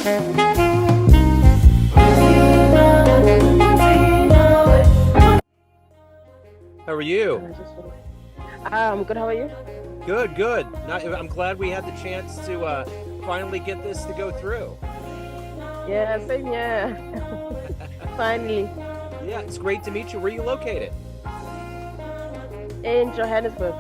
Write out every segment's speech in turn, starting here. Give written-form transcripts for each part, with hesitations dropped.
How are you? And I just want I'm good. How are you? Good, good. I'm glad we had the chance to finally get this to go through. Yeah, same here. Finally, Yeah, it's great to meet you. Where are you located? in Johannesburg.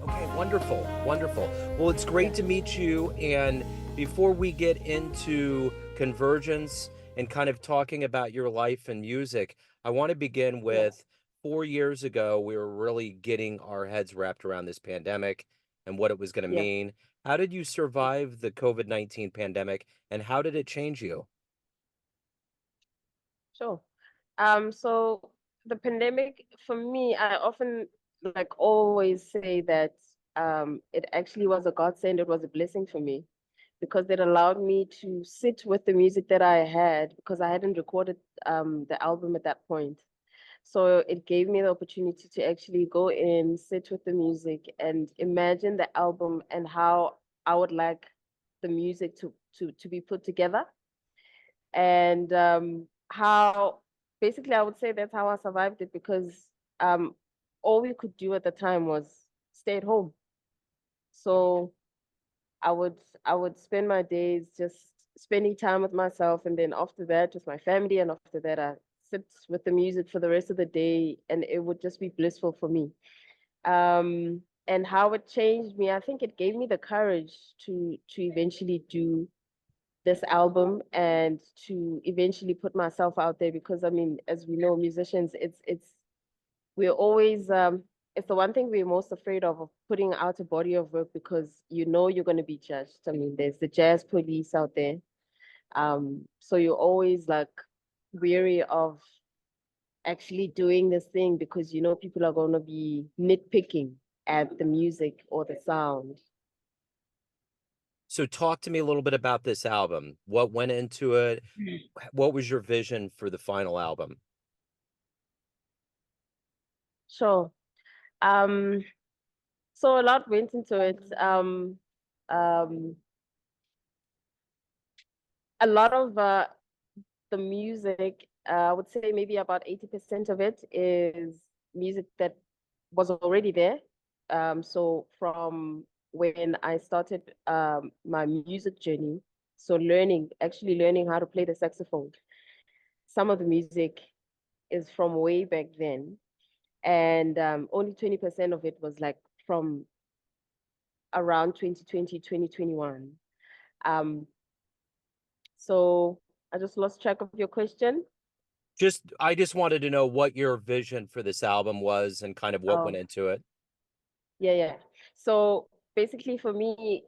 Okay, wonderful, wonderful. Well, it's Yeah, great to meet you. And before we get into Convergence and kind of talking about your life and music, I want to begin yeah, with 4 years ago, we were really getting our heads wrapped around this pandemic and what it was going to yeah. mean. How did you survive the COVID-19 pandemic and how did it change you? Sure. So the pandemic for me, I often like always say that it actually was a godsend. It was a blessing for me because it allowed me to sit with the music that I had because I hadn't recorded the album at that point. So it gave me the opportunity to actually go in, sit with the music, and imagine the album and how I would like the music to be put together. And how basically I would say that's how I survived it because um, all we could do at the time was stay at home. So I would I would spend my days just spending time with myself, and then after that with my family, and after that I sit with the music for the rest of the day, and it would just be blissful for me. And how it changed me, I think it gave me the courage to eventually do this album and to eventually put myself out there because I mean, as we know, musicians, it's we're always it's the one thing we're most afraid of putting out a body of work because you know you're going to be judged. I mean, there's the jazz police out there. So you're always like weary of actually doing this thing because you know people are going to be nitpicking at the music or the sound. So talk to me a little bit about this album. What went into it? What was your vision for the final album? Sure. Um, so a lot went into it. Um, a lot of the music, I would say maybe about 80% of it is music that was already there. So from when I started my music journey, so actually learning how to play the saxophone, some of the music is from way back then. And only 20% of it was like from around 2020, 2021. Um, so I just lost track of your question. I just wanted to know what your vision for this album was and kind of what went Oh, into it. yeah, yeah. So basically, for me,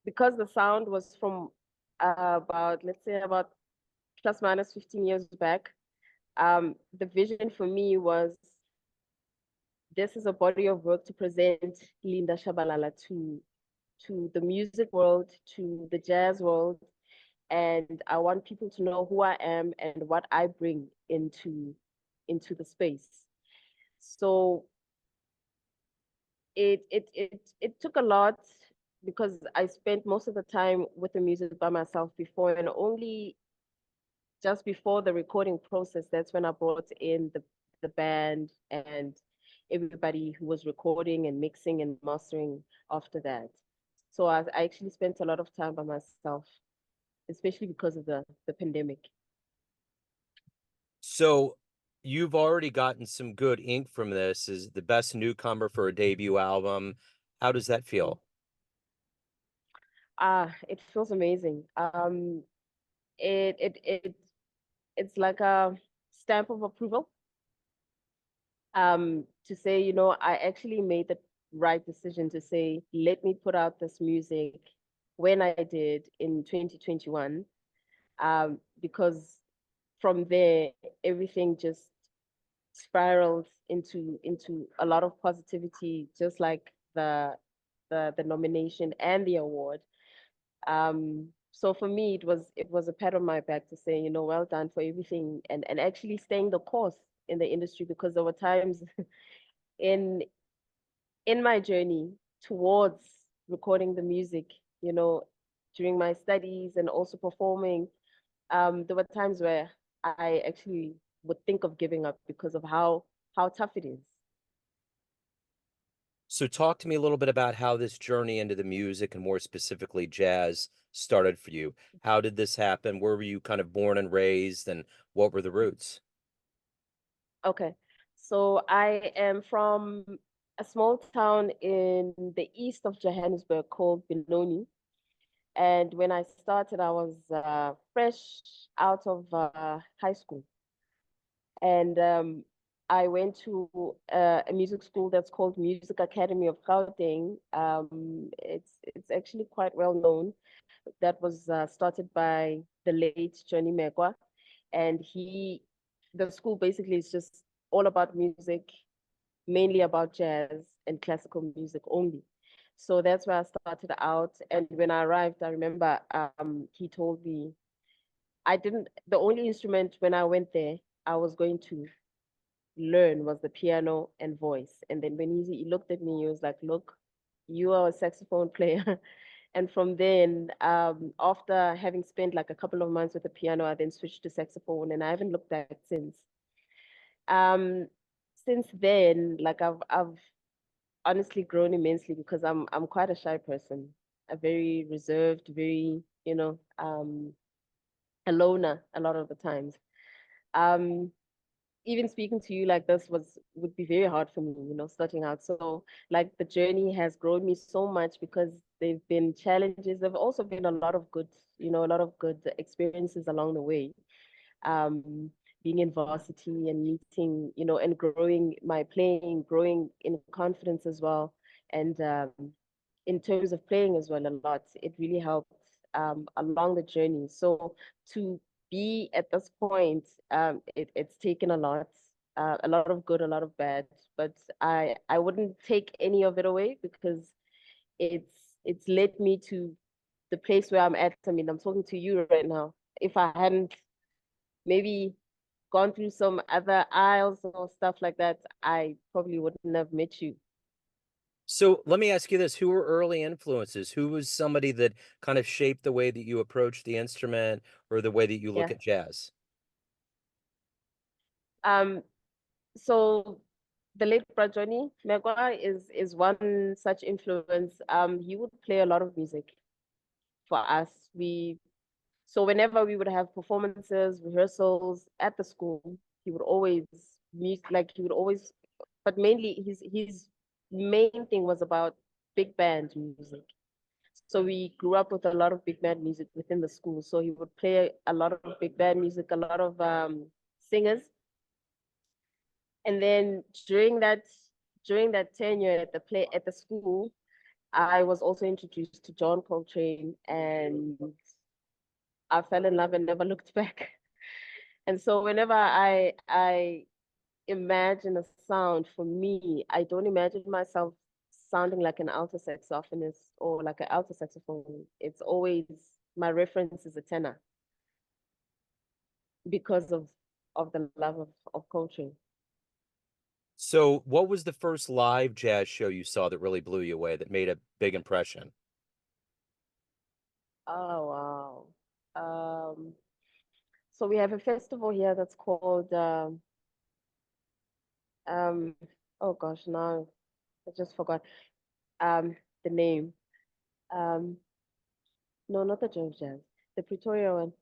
because the sound was from about, let's say, about plus minus 15 years back, the vision for me was this is a body of work to present Linda Tshabalala to the music world, to the jazz world, and I want people to know who I am and what I bring into the space. So it took a lot because I spent most of the time with the music by myself before, and only just before the recording process, that's when I brought in the band and everybody who was recording and mixing and mastering after that. So I actually spent a lot of time by myself, especially because of the pandemic. So you've already gotten some good ink from this. Is the best newcomer for a debut album. How does that feel? It feels amazing. It it it it's like a stamp of approval. To say, you know, I actually made the right decision to say, let me put out this music when I did in 2021. Because from there, everything just spiraled into a lot of positivity, just like the nomination and the award. So for me, it was a pat on my back to say, you know, well done for everything and actually staying the course in the industry because there were times in in my journey towards recording the music, you know, during my studies and also performing, there were times where I actually would think of giving up because of how tough it is. So talk to me a little bit about how this journey into the music and more specifically jazz started for you. How did this happen? Where were you kind of born and raised, and what were the roots? Okay. So I am from a small town in the east of Johannesburg called Benoni. And when I started, I was fresh out of high school. And I went to a music school that's called Music Academy of Gauteng. It's actually quite well known. That was started by the late Johnny Megwa, and the school basically is just all about music, mainly about jazz and classical music only. So that's where I started out. And when I arrived, I remember he told me the only instrument when I went there, I was going to learn was the piano and voice. And then when he looked at me, he was like, look, you are a saxophone player. And from then, after having spent like a couple of months with the piano, I then switched to saxophone and I haven't looked back since. Um, since then, like I've honestly grown immensely because I'm quite a shy person, a very reserved, very, a loner a lot of the times. Um, Even speaking to you like this would be very hard for me, starting out. So like the journey has grown me so much because there've been challenges. There've also been a lot of good, a lot of good experiences along the way. Um, Being in varsity and meeting, and growing my playing, growing in confidence as well. And in terms of playing as well a lot, it really helped along the journey. So to be at this point, it's taken a lot of good, a lot of bad, but I wouldn't take any of it away because it's led me to the place where I'm at. I mean, I'm talking to you right now. If I hadn't maybe gone through some other aisles or stuff like that, I probably wouldn't have met you. So let me ask you this: who were early influences? Who was somebody that kind of shaped the way that you approach the instrument or the way that you look Yeah. at jazz? Um, so the late Johnny Megwa is one such influence. He would play a lot of music for us. So whenever we would have performances, rehearsals at the school, he would always he would always, but mainly his main thing was about big band music. So we grew up with a lot of big band music within the school. So he would play a lot of big band music, a lot of singers. And then during that tenure at the school, I was also introduced to John Coltrane, and I fell in love and never looked back. And so whenever I imagine a sound, for me, I don't imagine myself sounding like an alto saxophonist or like an alto saxophone. It's always my reference is a tenor because of the love of Coltrane. So what was the first live jazz show you saw that really blew you away, that made a big impression? Oh wow. So we have a festival here that's called um oh gosh, now I just forgot the name. Um no, not the Joe Jazz, the Pretoria one.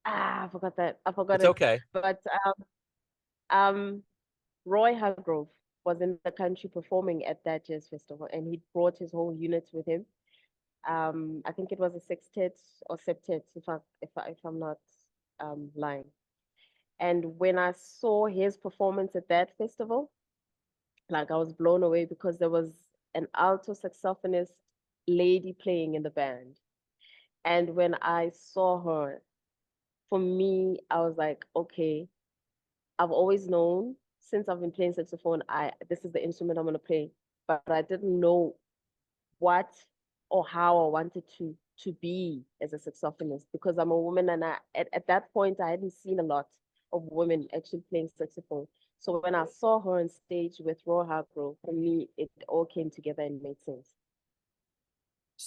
I forgot that. I forgot It's it. okay. But um Roy Hargrove was in the country performing at that jazz festival, and he brought his whole unit with him. I think it was a sextet or septet, if I'm not lying. And when I saw his performance at that festival, like I was blown away because there was an alto saxophonist lady playing in the band. And when I saw her, for me, I was like, okay, I've always known since I've been playing saxophone, I this is the instrument I'm gonna play. But I didn't know what or how I wanted to be as a saxophonist because I'm a woman, and at that point I hadn't seen a lot of women actually playing saxophone. So when I saw her on stage with Roy Hargrove, for me it all came together and made sense.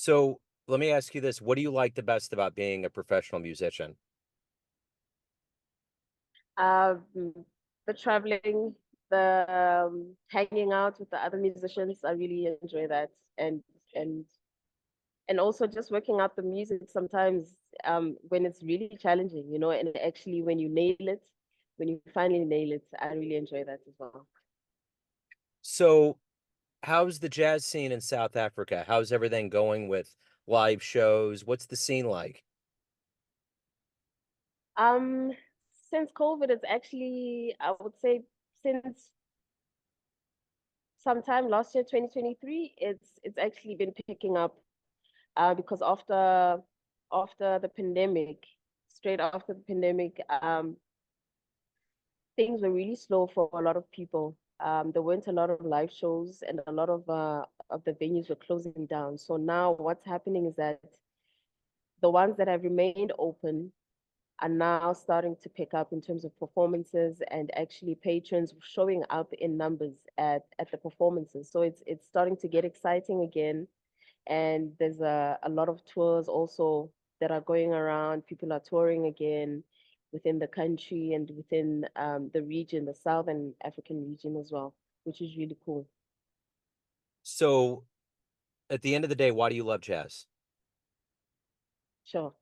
So let me ask you this. What do you like the best about being a professional musician? Um, the traveling, the hanging out with the other musicians, I really enjoy that. And and and also just working out the music sometimes when it's really challenging, and actually when you nail it, when you finally nail it, I really enjoy that as well. So how's the jazz scene in South Africa? How's everything going with live shows? What's the scene like? Um, since COVID, it's actually, I would say, since sometime last year, 2023, it's actually been picking up because after the pandemic, straight after the pandemic, things were really slow for a lot of people. There weren't a lot of live shows, and a lot of the venues were closing down. So now what's happening is that the ones that have remained open are now starting to pick up in terms of performances and actually patrons showing up in numbers at the performances. So it's starting to get exciting again. And there's a lot of tours also that are going around. People are touring again within the country and within the region, the Southern African region as well, which is really cool. So at the end of the day, why do you love jazz? Sure.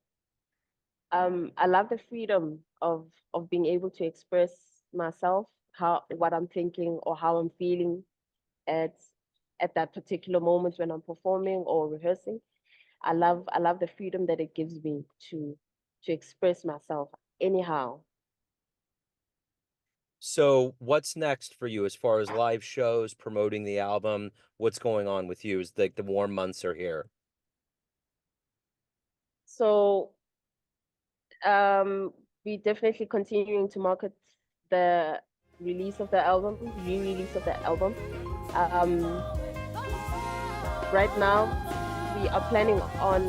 I love the freedom of being able to express myself, how what I'm thinking or how I'm feeling at at that particular moment when I'm performing or rehearsing. I love the freedom that it gives me to express myself anyhow. So what's next for you as far as live shows, promoting the album? What's going on with you as the warm months are here? So we definitely continuing to market the release of the album, re-release of the album. Um, right now we are planning on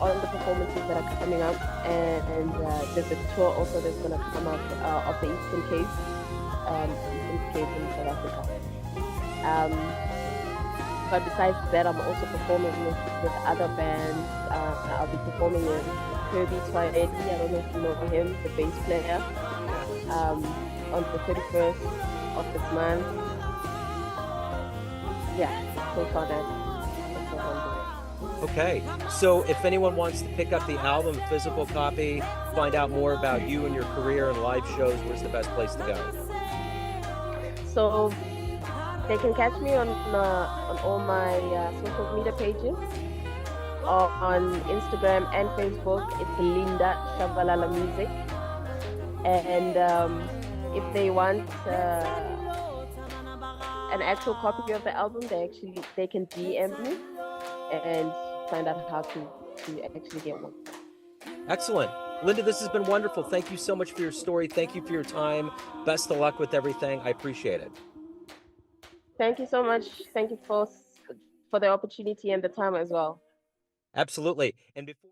the performances that are coming up, and there's a tour also that's gonna come up of the Eastern Cape in South Africa. Um, but besides that, I'm also performing with other bands. I'll be performing with Kirby Twayeti. I don't know if you know him, the bass player. Um, on the 31st of this month. Yeah, so far that's what I'm doing. Okay. So if anyone wants to pick up the album, physical copy, find out more about you and your career and live shows, where's the best place to go? So they can catch me on all my social media pages, on Instagram and Facebook. It's Linda Tshabalala Music. And if they want an actual copy of the album, they can DM me and find out how to actually get one. Excellent. Linda, this has been wonderful. Thank you so much for your story. Thank you for your time. Best of luck with everything. I appreciate it. Thank you so much. Thank you for the opportunity and the time as well. Absolutely. And before